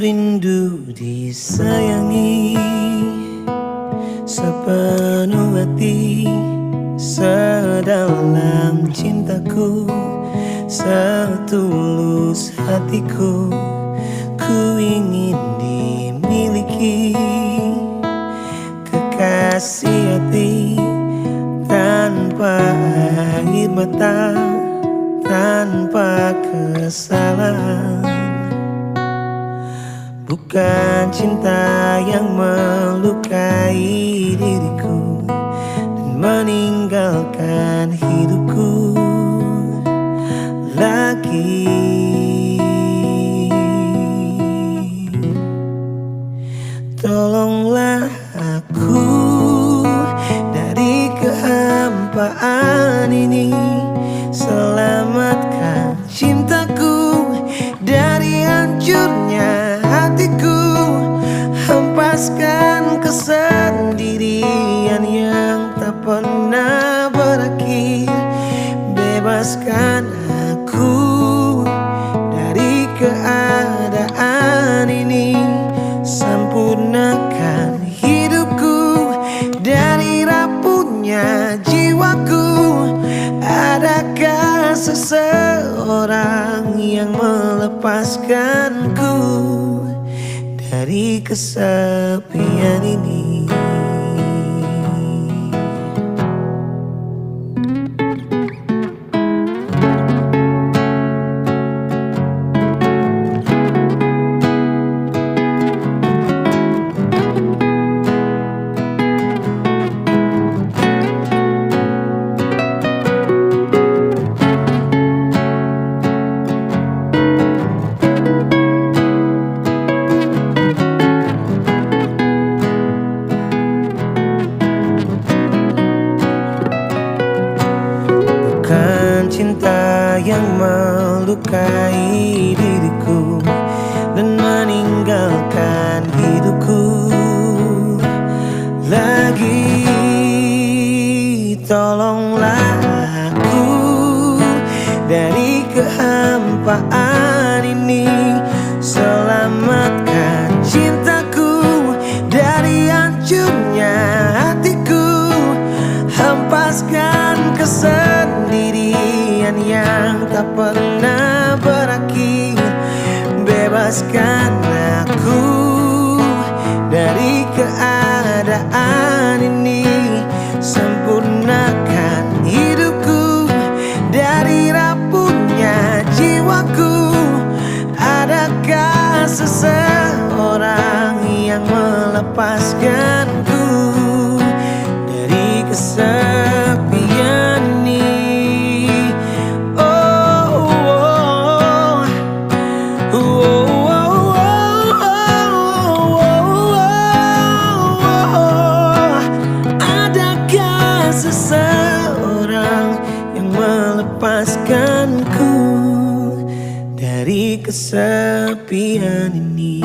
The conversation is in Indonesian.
rindu disayangi sepenuh hati, sedalam cintaku, setulus hatiku. Ku ingin dimiliki kekasih hati, tanpa air mata, tanpa kesalahan. Bukan cinta yang melukai diriku dan meninggalkan hidupku lagi. Tolonglah aku dari kehampaan ini, selamatkan cintaku dari hancurnya hatiku, hempaskan kesendirian yang tak pernah berakhir. Bebaskan aku dari keadaan ini, sempurnakan hidupku dari rapuhnya jiwaku. Adakah seseorang yang melepaskanku dari kesepian ini? Cinta yang melukai diriku dan meninggalkan hidupku lagi. Tolonglah aku dari kehampaan ini, selamatkan cintaku dari hancurnya hatiku, hempaskan kesendirian yang tak pernah berakhir. Bebaskan aku dari keadaan ini, sempurnakan hidupku dari rapuhnya jiwaku. Adakah seseorang yang melepaskanku dari kesepian ini? Adakah seseorang yang melepaskanku dari kesepian ini?